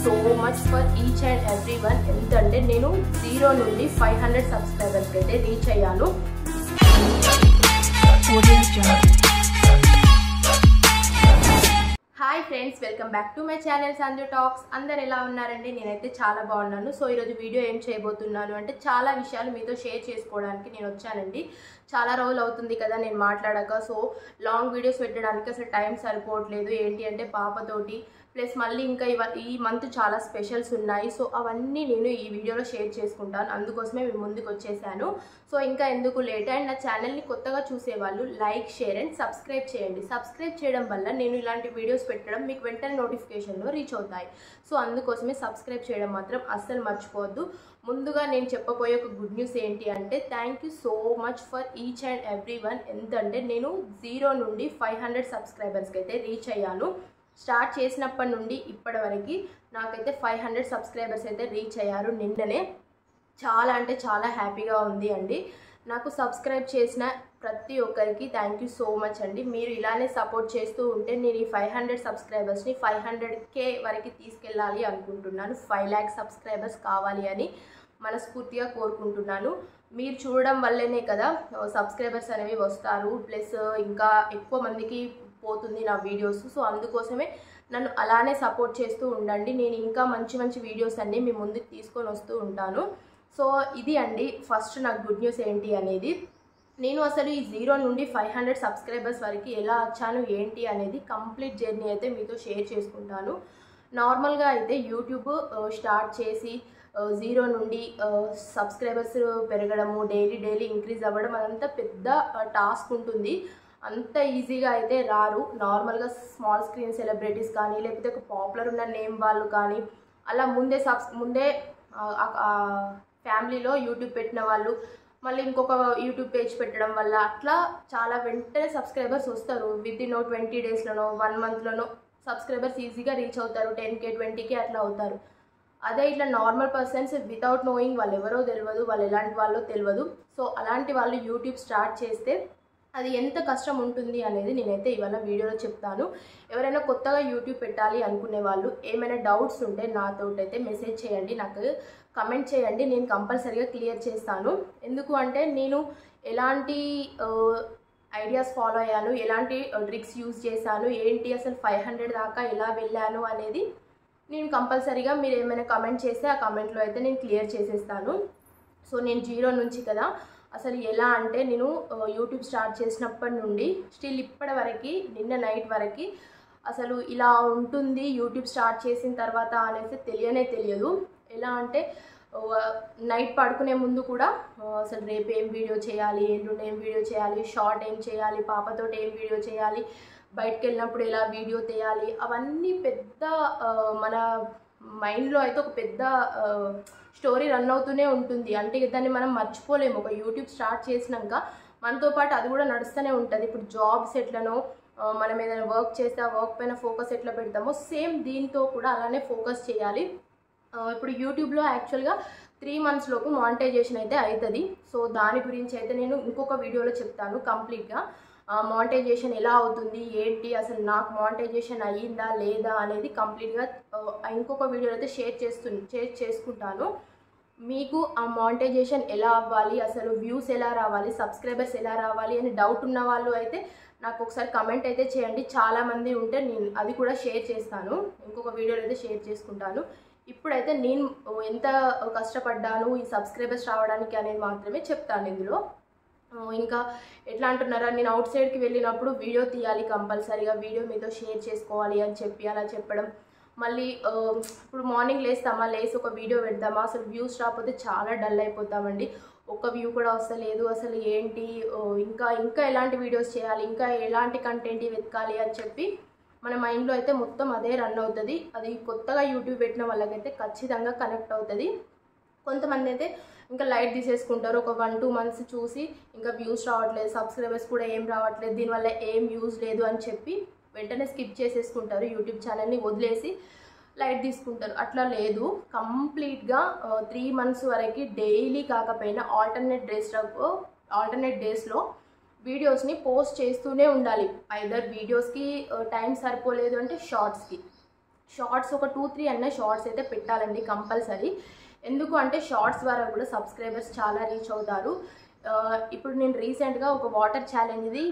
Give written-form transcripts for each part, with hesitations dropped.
So much for each and every one. ఎందుకంటే నేను 0 నుండి 500 సబ్స్క్రైబర్స్కి అయితే రీచ్ అయ్యాను. Hi friends, welcome back to my channel Sanju talks. అందరు ఎలా ఉన్నారండి? నేనైతే చాలా బాగున్నాను. సో ఈరోజు వీడియో ఏం చేయబోతున్నాను అంటే చాలా విషయాలు మీతో షేర్ చేసుకోవడానికి నేను వచ్చానండి. చాలా రోజులు అవుతుంది కదా నేను మాట్లాడాక. సో లాంగ్ వీడియోస్ పెట్టడానికి అసలు టైం సరిపోవట్లేదు. ఏంటి అంటే పాపతోటి ప్లస్ మళ్ళీ ఇంకా ఈ మంత్ చాలా స్పెషల్స్ ఉన్నాయి. సో అవన్నీ నేను ఈ వీడియోలో షేర్ చేసుకుంటాను. అందుకోసమే మేము ముందుకు వచ్చేసాను. సో ఇంకా ఎందుకు లేట్. అండ్ నా ఛానల్ని కొత్తగా చూసేవాళ్ళు లైక్, షేర్ అండ్ సబ్స్క్రైబ్ చేయండి. సబ్స్క్రైబ్ చేయడం వల్ల నేను ఇలాంటి వీడియోస్ పెట్టడం మీకు వెంటనే నోటిఫికేషన్లో రీచ్ అవుతాయి. సో అందుకోసమే సబ్స్క్రైబ్ చేయడం మాత్రం అస్సలు మర్చిపోవద్దు. ముందుగా నేను చెప్పబోయే ఒక గుడ్ న్యూస్ ఏంటి అంటే thank you so much for each and every one. ఎందుకంటే నేను 0 నుండి 500 సబ్స్క్రైబర్స్కి అయితే రీచ్ అయ్యాను. స్టార్ట్ చేసినప్పటి నుండి ఇప్పటి వరకు నాకైతే 500 సబ్స్క్రైబర్స్ అయితే రీచ్ అయ్యారు నిన్ననే. చాలా అంటే చాలా హ్యాపీగా ఉంది అండి. నాకు సబ్స్క్రైబ్ చేసిన ప్రతి ఒక్కరికి థ్యాంక్ యూ సో మచ్ అండి. మీరు ఇలానే సపోర్ట్ చేస్తూ ఉంటే నేను ఈ 500 సబ్స్క్రైబర్స్ని 500K వరకు తీసుకెళ్ళాలి అనుకుంటున్నాను. 5 lakh సబ్స్క్రైబర్స్ కావాలి అని మనస్ఫూర్తిగా కోరుకుంటున్నాను. మీరు చూడడం వల్లనే కదా సబ్స్క్రైబర్స్ అనేవి వస్తారు. ప్లస్ ఇంకా ఎక్కువ మందికి పోతుంది నా వీడియోస్. సో అందుకోసమే నన్ను అలానే సపోర్ట్ చేస్తూ ఉండండి. నేను ఇంకా మంచి మంచి వీడియోస్ అన్నీ మీ ముందుకు తీసుకొని వస్తూ ఉంటాను. సో ఇది అండి ఫస్ట్ నాకు గుడ్ న్యూస్ ఏంటి అనేది. నేను అసలు ఈ 0 నుండి 500 సబ్స్క్రైబర్స్ వరకు ఎలా వచ్చాను ఏంటి అనేది కంప్లీట్ జర్నీ అయితే మీతో షేర్ చేసుకుంటాను. నార్మల్గా అయితే యూట్యూబ్ స్టార్ట్ చేసి 0 నుండి సబ్స్క్రైబర్స్ పెరగడము, డైలీ ఇంక్రీజ్ అవ్వడం అదంతా పెద్ద టాస్క్ ఉంటుంది. అంత ఈజీగా అయితే రారు. నార్మల్గా స్మాల్ స్క్రీన్ సెలబ్రిటీస్ కానీ లేకపోతే ఒక పాపులర్ ఉన్న నేమ్ వాళ్ళు కానీ అలా ముందే ఫ్యామిలీలో యూట్యూబ్ పెట్టిన వాళ్ళు మళ్ళీ ఇంకొక యూట్యూబ్ పేజ్ పెట్టడం వల్ల అట్లా చాలా వెంటనే సబ్స్క్రైబర్స్ వస్తారు. వితిన్ 20 డేస్లోనో 1 మంత్లోనో సబ్స్క్రైబర్స్ ఈజీగా రీచ్ అవుతారు. 10K 20K అట్లా అవుతారు. అదే ఇట్లా నార్మల్ పర్సన్స్ వితౌట్ నోయింగ్ వాళ్ళు ఎవరో తెలియదు, వాళ్ళు ఎలాంటి వాళ్ళో తెలియదు. సో అలాంటి వాళ్ళు యూట్యూబ్ స్టార్ట్ చేస్తే అది ఎంత కష్టం ఉంటుంది అనేది నేనైతే ఇవాళ వీడియోలో చెప్తాను. ఎవరైనా కొత్తగా యూట్యూబ్ పెట్టాలి అనుకునే వాళ్ళు ఏమైనా డౌట్స్ ఉంటే నాతోటైతే మెసేజ్ చేయండి, నాకు కమెంట్ చేయండి. నేను కంపల్సరీగా క్లియర్ చేస్తాను. ఎందుకు అంటే నేను ఎలాంటి ఐడియాస్ ఫాలో అయ్యాను, ఎలాంటి ట్రిక్స్ యూజ్ చేశాను, ఏంటి అసలు 500 దాకా ఎలా వెళ్ళాను అనేది నేను కంపల్సరీగా మీరు ఏమైనా కమెంట్ చేస్తే ఆ కమెంట్లో అయితే నేను క్లియర్ చేసేస్తాను. సో నేను 0 నుంచి కదా అసలు ఎలా అంటే నేను యూట్యూబ్ స్టార్ట్ చేసినప్పటి నుండి స్టిల్ ఇప్పటి వరకు నిన్న నైట్ వరకు అసలు ఇలా ఉంటుంది యూట్యూబ్ స్టార్ట్ చేసిన తర్వాత అనేసి తెలియదు. ఎలా అంటే నైట్ పడుకునే ముందు కూడా అసలు రేపు ఏం వీడియో చేయాలి, ఎల్లుండి ఏం వీడియో చేయాలి, షార్ట్ ఏం చేయాలి, పాపతోటి ఏం వీడియో చేయాలి, బయటకు వెళ్ళినప్పుడు ఎలా వీడియో తీయాలి, అవన్నీ పెద్ద మన మైండ్లో అయితే ఒక పెద్ద స్టోరీ రన్ అవుతూనే ఉంటుంది. అంటే దాన్ని మనం మర్చిపోలేము. ఒక యూట్యూబ్ స్టార్ట్ చేసినాక మనతో పాటు అది కూడా నడుస్తూనే ఉంటుంది. ఇప్పుడు జాబ్స్ ఎట్లనో మనం ఏదైనా వర్క్ చేస్తే ఆ వర్క్ పైన ఫోకస్ ఎట్లా పెడతామో సేమ్ దీంతో కూడా అలానే ఫోకస్ చేయాలి. ఇప్పుడు యూట్యూబ్లో యాక్చువల్గా 3 months లోపు మానిటైజేషన్ అయితే అవుతుంది. సో దాని గురించి అయితే నేను ఇంకొక వీడియోలో చెప్తాను కంప్లీట్గా. మానిటైజేషన్ ఎలా అవుతుంది ఏంటి, అసలు నాకు మానిటైజేషన్ అయ్యిందా లేదా అనేది కంప్లీట్గా ఇంకొక వీడియోలో అయితే షేర్ చేసుకుంటాను. మీకు ఆ మానిటైజేషన్ ఎలా అవ్వాలి, అసలు వ్యూస్ ఎలా రావాలి, సబ్స్క్రైబర్స్ ఎలా రావాలి అని డౌట్ ఉన్న వాళ్ళు అయితే నాకు ఒకసారి కమెంట్ అయితే చేయండి. చాలామంది ఉంటే నేను అది కూడా షేర్ చేస్తాను, ఇంకొక వీడియోలో అయితే షేర్ చేసుకుంటాను. ఇప్పుడైతే నేను ఎంత కష్టపడ్డాను ఈ సబ్స్క్రైబర్స్ రావడానికి అనేది మాత్రమే చెప్తాను ఇందులో. ఇంకా ఎట్లా అంటున్నారా, నేను అవుట్ సైడ్కి వెళ్ళినప్పుడు వీడియో తీయాలి, కంపల్సరీగా వీడియో మీతో షేర్ చేసుకోవాలి అని చెప్పి అలా చెప్పడం. మళ్ళీ ఇప్పుడు మార్నింగ్ లేచి ఒక వీడియో పెడదామా, అసలు వ్యూస్ రాకపోతే చాలా డల్ అయిపోతామండి. ఒక్క వ్యూ కూడా వస్తలేదు, అసలు ఏంటి, ఇంకా ఎలాంటి వీడియోస్ చేయాలి, ఇంకా ఎలాంటి కంటెంట్ వెతకాలి అని చెప్పి మన మైండ్లో అయితే మొత్తం అదే రన్ అవుతుంది. అది కొత్తగా యూట్యూబ్ పెట్టిన వాళ్ళకైతే ఖచ్చితంగా కనెక్ట్ అవుతుంది. కొంతమంది అయితే ఇంకా లైట్ తీసేసుకుంటారు. ఒక 1-2 months చూసి ఇంకా వ్యూస్ రావట్లేదు, సబ్స్క్రైబర్స్ కూడా ఏం రావట్లేదు, దీనివల్ల ఏం యూజ్ లేదు అని చెప్పి వెంటనే స్కిప్ చేసేసుకుంటారు. యూట్యూబ్ ఛానల్ని వదిలేసి లైట్ తీసుకుంటారు. అట్లా లేదు, కంప్లీట్గా 3 months వరకు డైలీ కాకపోయినా ఆల్టర్నేట్ డేస్లో వీడియోస్ని పోస్ట్ చేస్తూనే ఉండాలి. ఐదర్ వీడియోస్కి టైం సరిపోలేదు అంటే షార్ట్స్ ఒక 2-3 అన్న షార్ట్స్ అయితే పెట్టాలండి కంపల్సరీ. ఎందుకు అంటే షార్ట్స్ ద్వారా కూడా సబ్స్క్రైబర్స్ చాలా రీచ్ అవుతారు. ఇప్పుడు నేను రీసెంట్గా ఒక వాటర్ ఛాలెంజ్ది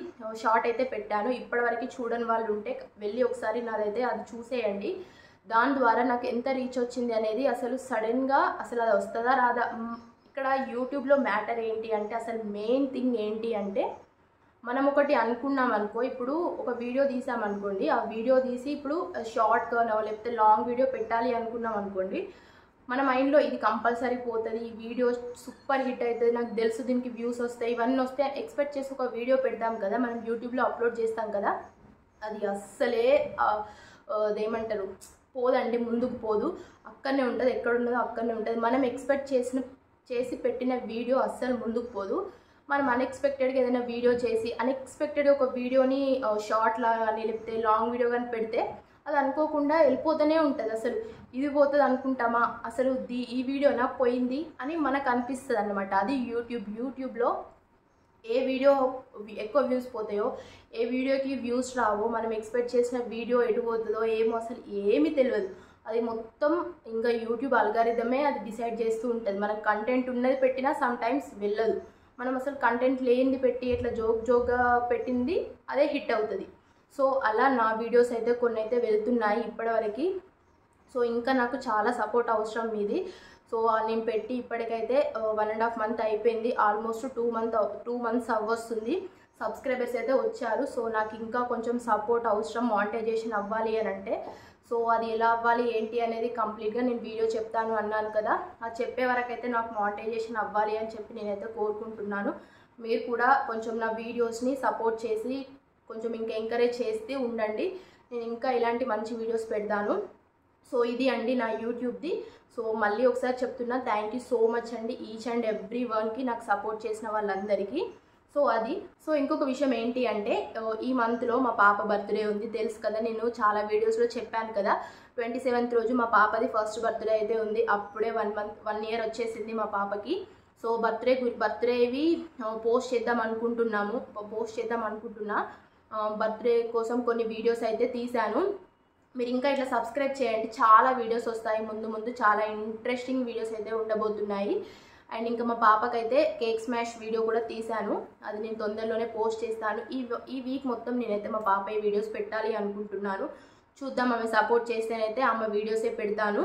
షార్ట్ అయితే పెట్టాను. ఇప్పటివరకు చూడని వాళ్ళు ఉంటే వెళ్ళి ఒకసారి నాదైతే అది చూసేయండి. దాని ద్వారా నాకు ఎంత రీచ్ వచ్చింది అనేది అసలు సడన్గా అసలు అది వస్తుందా రాదా. ఇక్కడ యూట్యూబ్లో మ్యాటర్ ఏంటి అంటే అసలు మెయిన్ థింగ్ ఏంటి అంటే మనం ఒకటి అనుకున్నాం అనుకో, ఇప్పుడు ఒక వీడియో తీసామనుకోండి, ఆ వీడియో తీసి ఇప్పుడు షార్ట్గానో లేకపోతే లాంగ్ వీడియో పెట్టాలి అనుకున్నాం అనుకోండి, మన మైండ్లో ఇది కంపల్సరీ పోతుంది, ఈ వీడియో సూపర్ హిట్ అవుతుంది, నాకు తెలుసు దీనికి వ్యూస్ వస్తాయి, ఇవన్నీ వస్తే ఎక్స్పెక్ట్ చేసి ఒక వీడియో పెడతాం కదా, మనం యూట్యూబ్లో అప్లోడ్ చేస్తాం కదా, అది అస్సలే అదేమంటారు పోదండి, ముందుకు పోదు, అక్కడనే ఉంటుంది, ఎక్కడ ఉన్నదో అక్కడనే ఉంటుంది. మనం ఎక్స్పెక్ట్ చేసి పెట్టిన వీడియో అస్సలు ముందుకు పోదు. మనం అన్ఎక్స్పెక్టెడ్గా ఏదైనా వీడియో చేసి అన్ఎక్స్పెక్టెడ్గా ఒక వీడియోని షార్ట్లా కానీ లేకపోతే లాంగ్ వీడియో కానీ పెడితే అది అనుకోకుండా వెళ్ళిపోతూనే ఉంటుంది. అసలు ఇది పోతుంది అనుకుంటామా, అసలు ఈ వీడియోనా పోయింది అని మనకు అనిపిస్తుంది అన్నమాట. అది యూట్యూబ్లో ఏ వీడియో ఎక్కువ వ్యూస్ పోతాయో, ఏ వీడియోకి వ్యూస్ రావో, మనం ఎక్స్పెక్ట్ చేసిన వీడియో ఎటు పోతుందో ఏమో అసలు ఏమీ తెలియదు. అది మొత్తం ఇంకా యూట్యూబ్ అల్గారిథమే అది డిసైడ్ చేస్తూ ఉంటుంది. మనకు కంటెంట్ ఉన్నది పెట్టినా సమ్ టైమ్స్ వెళ్ళదు. మనం అసలు కంటెంట్ లేనిది పెట్టి ఇట్లా జోక్గా పెట్టింది అదే హిట్ అవుతుంది. సో అలా నా వీడియోస్ అయితే కొన్ని అయితే వెళ్తున్నాయి ఇప్పటివరకు. సో ఇంకా నాకు చాలా సపోర్ట్ అవసరం మీది. సో నేను పెట్టి ఇప్పటికైతే 1.5 month అయిపోయింది, ఆల్మోస్ట్ 2 months అవ్వస్తుంది. సబ్స్క్రైబర్స్ అయితే వచ్చారు. సో నాకు ఇంకా కొంచెం సపోర్ట్ అవసరం మానిటైజేషన్ అవ్వాలి అని అంటే. సో అది ఎలా అవ్వాలి ఏంటి అనేది కంప్లీట్గా నేను వీడియో చెప్తాను అన్నాను కదా, అది చెప్పే వరకు అయితే నాకు మానిటైజేషన్ అవ్వాలి అని చెప్పి నేనైతే కోరుకుంటున్నాను. మీరు కూడా కొంచెం నా వీడియోస్ని సపోర్ట్ చేసి కొంచెం ఇంకా ఎంకరేజ్ చేస్తూ ఉండండి. నేను ఇంకా ఇలాంటి మంచి వీడియోస్ పెడతాను. సో ఇది అండి నా యూట్యూబ్ది. సో మళ్ళీ ఒకసారి చెప్తున్నా, థ్యాంక్ యూ సో మచ్ అండి ఈచ్ అండ్ ఎవ్రీ వన్కి, నాకు సపోర్ట్ చేసిన వాళ్ళందరికీ. సో అది. సో ఇంకొక విషయం ఏంటి అంటే ఈ మంత్లో మా పాప బర్త్డే ఉంది, తెలుసు కదా, నేను చాలా వీడియోస్లో చెప్పాను కదా. 27th రోజు మా పాపది ఫస్ట్ బర్త్డే అయితే ఉంది. అప్పుడే 1 year వచ్చేసింది మా పాపకి. సో బర్త్డేవి పోస్ట్ చేద్దాం అనుకుంటున్నా. బర్త్డే కోసం కొన్ని వీడియోస్ అయితే తీశాను. మీరు ఇంకా ఇట్లా సబ్స్క్రైబ్ చేయండి, చాలా వీడియోస్ వస్తాయి ముందు చాలా ఇంట్రెస్టింగ్ వీడియోస్ అయితే ఉండబోతున్నాయి. అండ్ ఇంకా మా పాపకైతే కేక్ స్మాష్ వీడియో కూడా తీశాను, అది నేను తొందరలోనే పోస్ట్ చేస్తాను. ఈ వీక్ మొత్తం నేనైతే మా పాప వీడియోస్ పెట్టాలి అనుకుంటున్నాను. చూద్దాం, ఆమె సపోర్ట్ చేస్తేనైతే ఆమె వీడియోసే పెడతాను.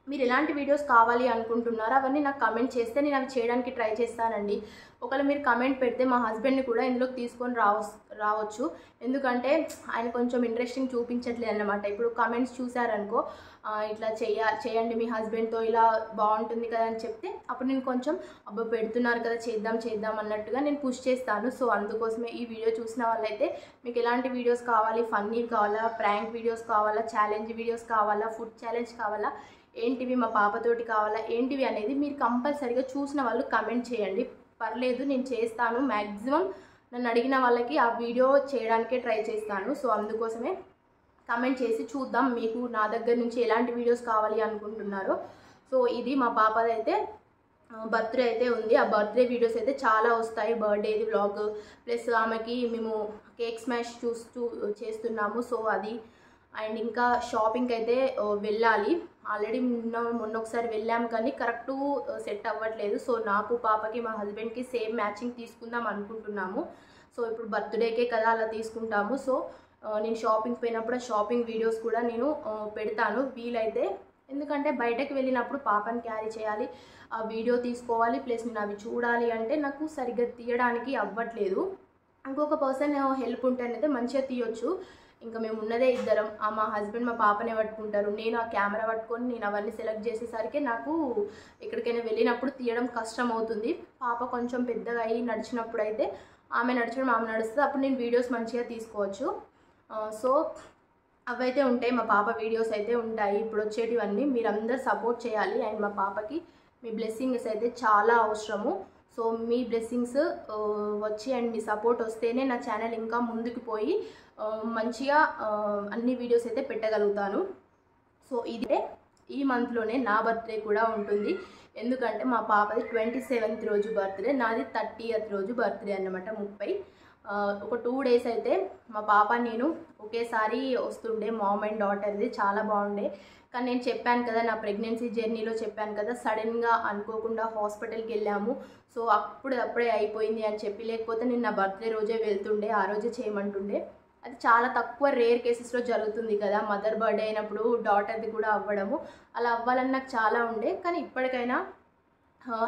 మీరు ఎలాంటి వీడియోస్ కావాలి అనుకుంటున్నారో అవన్నీ నాకు కమెంట్ చేస్తే నేను అవి చేయడానికి ట్రై చేస్తానండి. ఒకవేళ మీరు కమెంట్ పెడితే మా హస్బెండ్ని కూడా ఇందులోకి తీసుకొని రావచ్చు. ఎందుకంటే ఆయన కొంచెం ఇంట్రెస్టింగ్ చూపించట్లేదు అన్నమాట. ఇప్పుడు కమెంట్స్ చూసారనుకో, ఇట్లా చేయండి మీ హస్బెండ్తో, ఇలా బాగుంటుంది కదా అని చెప్తే అప్పుడు నేను కొంచెం అబ్బా పెడుతున్నారు కదా చేద్దాం అన్నట్టుగా నేను పుష్ చేస్తాను. సో అందుకోసమే ఈ వీడియో చూసిన వాళ్ళైతే మీకు ఎలాంటి వీడియోస్ కావాలి, ఫన్నీ కావాలా, ప్రాంక్ వీడియోస్ కావాలా, ఛాలెంజ్ వీడియోస్ కావాలా, ఫుడ్ ఛాలెంజ్ కావాలా, ఏంటివి మా పాపతోటి కావాలా, ఏంటివి అనేది మీరు కంపల్సరీగా చూసిన వాళ్ళు కమెంట్ చేయండి. పర్లేదు, నేను చేస్తాను. మ్యాక్సిమం నన్ను అడిగిన వాళ్ళకి ఆ వీడియో చేయడానికే ట్రై చేస్తాను. సో అందుకోసమే కమెంట్ చేసి చూద్దాం మీకు నా దగ్గర నుంచి ఎలాంటి వీడియోస్ కావాలి అనుకుంటున్నారో. సో ఇది మా పాపదైతే బర్త్డే అయితే ఉంది. ఆ బర్త్డే వీడియోస్ అయితే చాలా వస్తాయి, బర్త్డేది వ్లాగ్ ప్లస్ ఆమెకి మేము కేక్ స్మాష్ చేస్తున్నాము. సో అది. అండ్ ఇంకా షాపింగ్కి అయితే వెళ్ళాలి. ఆల్రెడీ మొన్న ఒకసారి వెళ్ళాము కానీ కరెక్టు సెట్ అవ్వట్లేదు. సో నాకు పాపకి మా హస్బెండ్కి సేమ్ మ్యాచింగ్ తీసుకుందాం అనుకుంటున్నాము. సో ఇప్పుడు బర్త్డేకే కదా అలా తీసుకుంటాము. సో నేను షాపింగ్ పోయినప్పుడు ఆ షాపింగ్ వీడియోస్ కూడా నేను పెడతాను వీలైతే. ఎందుకంటే బయటకు వెళ్ళినప్పుడు పాపని క్యారీ చేయాలి, ఆ వీడియో తీసుకోవాలి, ప్లస్ నేను అవి చూడాలి అంటే నాకు సరిగ్గా తీయడానికి అవ్వట్లేదు. ఇంకొక పర్సన్ హెల్ప్ ఉంటేనైతే మంచిగా తీయొచ్చు. ఇంకా మేము ఉన్నదే ఇద్దరం, మా హస్బెండ్ మా పాపనే పట్టుకుంటారు, నేను ఆ కెమెరా పట్టుకొని నేను అవన్నీ సెలెక్ట్ చేసేసరికి నాకు ఎక్కడికైనా వెళ్ళినప్పుడు తీయడం కష్టం అవుతుంది. పాప కొంచెం పెద్దగా అయ్యి నడిచినప్పుడు అయితే ఆమె నడుస్తుంది, అప్పుడు నేను వీడియోస్ మంచిగా తీసుకోవచ్చు. సో అవైతే ఉంటాయి, మా పాప వీడియోస్ అయితే ఉంటాయి ఇప్పుడు వచ్చేటివన్నీ. మీరందరూ సపోర్ట్ చేయాలి. అండ్ మా పాపకి మీ బ్లెస్సింగ్స్ అయితే చాలా అవసరము. సో మీ బ్లెస్సింగ్స్ వచ్చి అండ్ మీ సపోర్ట్ వస్తేనే నా ఛానల్ ఇంకా ముందుకు పోయి మంచిగా అన్ని వీడియోస్ అయితే పెట్టగలుగుతాను. సో ఇదే ఈ మంత్లోనే నా బర్త్డే కూడా ఉంటుంది. ఎందుకంటే మా పాపది 27th రోజు బర్త్డే, నాది 30th రోజు బర్త్డే అన్నమాట, 30. ఒక 2 డేస్ అయితే మా పాప నేను ఒకేసారి వస్తుండే, మామ్ అండ్ డాటర్ది చాలా బాగుండే. కానీ నేను చెప్పాను కదా, నా ప్రెగ్నెన్సీ జర్నీలో చెప్పాను కదా, సడన్గా అనుకోకుండా హాస్పిటల్కి వెళ్ళాము. సో అప్పుడే అయిపోయింది అని చెప్పి, లేకపోతే నేను నా బర్త్డే రోజే వెళ్తుండే, ఆ రోజే చేయమంటుండే. అది చాలా తక్కువ రేర్ కేసెస్లో జరుగుతుంది కదా, మదర్ బర్త్డే అయినప్పుడు డాటర్ది కూడా అవ్వడము. అలా అవ్వాలని నాకు చాలా ఉండే. కానీ ఇప్పటికైనా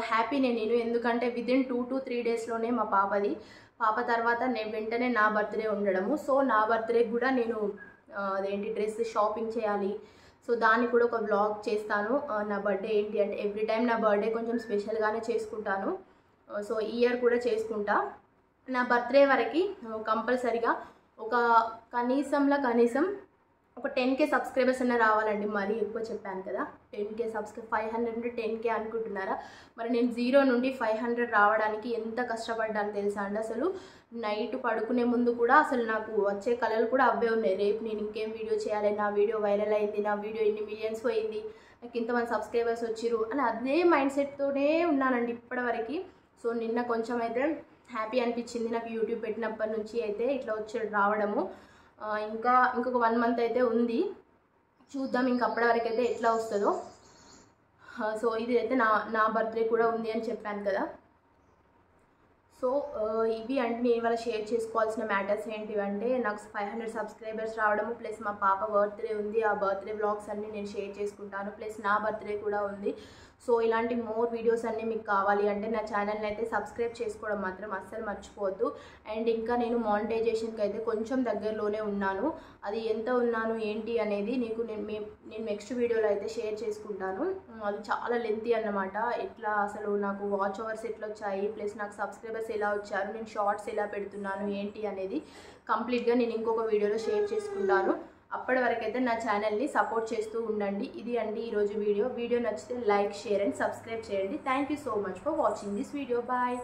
హ్యాపీనే నేను, ఎందుకంటే విదిన్ 2 to 3 డేస్లోనే మా పాప తర్వాత నేను వెంటనే నా బర్త్డే ఉండడము. సో నా బర్త్డే కూడా నేను అదేంటి డ్రెస్ షాపింగ్ చేయాలి. సో దాన్ని కూడా ఒక వ్లాగ్ చేస్తాను. నా బర్త్డే ఏంటి అంటే, ఎవ్రీ టైం నా బర్త్డే కొంచెం స్పెషల్గానే చేసుకుంటాను. సో ఈ ఇయర్ కూడా చేసుకుంటా. నా బర్త్డే వరకు కంపల్సరిగా ఒక కనీసం ఒక 10K సబ్స్క్రైబర్స్ అన్న రావాలండి. మరీ ఎక్కువ చెప్పాను కదా, 10K 500 నుండి 10K అనుకుంటున్నారా? మరి నేను 0 నుండి 500 రావడానికి ఎంత కష్టపడ్డాను తెలుసా అండి. అసలు నైట్ పడుకునే ముందు కూడా అసలు నాకు వచ్చే కలలు కూడా అవే ఉన్నాయి. రేపు నేను ఇంకేం వీడియో చేయాలి, నా వీడియో వైరల్ అయింది, నా వీడియో ఇన్ని మిలియన్స్ పోయింది, నాకు ఇంతమంది సబ్స్క్రైబర్స్ వచ్చిరు అని అదే మైండ్ సెట్తోనే ఉన్నానండి ఇప్పటివరకు. సో నిన్న కొంచెం అయితే హ్యాపీ అనిపించింది నాకు, యూట్యూబ్ పెట్టినప్పటి నుంచి అయితే ఇట్లా రావడము. ఇంకొక 1 మంత్ అయితే ఉంది, చూద్దాం ఇంకా అప్పటి వరకు అయితే ఎట్లా వస్తుందో. సో ఇది అయితే నా బర్త్డే కూడా ఉంది అని చెప్పాను కదా. సో ఇవి అంటే నేను ఇవాళ షేర్ చేసుకోవాల్సిన మ్యాటర్స్ ఏంటివంటే, నాకు 500 సబ్స్క్రైబర్స్ రావడము, ప్లస్ మా పాప బర్త్డే ఉంది, ఆ బర్త్డే వ్లాగ్స్ అన్నీ నేను షేర్ చేసుకుంటాను, ప్లస్ నా బర్త్డే కూడా ఉంది. సో ఇలాంటి మోర్ వీడియోస్ అన్నీ మీకు కావాలి అంటే నా ఛానల్ని అయితే సబ్స్క్రైబ్ చేసుకోవడం మాత్రం అస్సలు మర్చిపోవద్దు. అండ్ ఇంకా నేను మానిటైజేషన్కి అయితే కొంచెం దగ్గరలోనే ఉన్నాను. అది ఎంత ఉన్నాను ఏంటి అనేది నేను నెక్స్ట్ వీడియోలో అయితే షేర్ చేసుకుంటాను. అది చాలా లెంతీ అన్నమాట. ఎట్లా అసలు నాకు వాచ్ అవర్స్ ఎట్లా వచ్చాయి, ప్లస్ నాకు సబ్స్క్రైబర్స్ ఎలా వచ్చారు, నేను షార్ట్స్ ఎలా పెడుతున్నాను ఏంటి అనేది కంప్లీట్గా నేను ఇంకొక వీడియోలో షేర్ చేసుకుంటాను. అప్పటి వరకు అయితే నా ఛానల్ని సపోర్ట్ చేస్తూ ఉండండి. ఇది అండి ఈరోజు వీడియో నచ్చితే లైక్, షేర్ అండ్ సబ్స్క్రైబ్ చేయండి. Thank you so much for watching this video. Bye.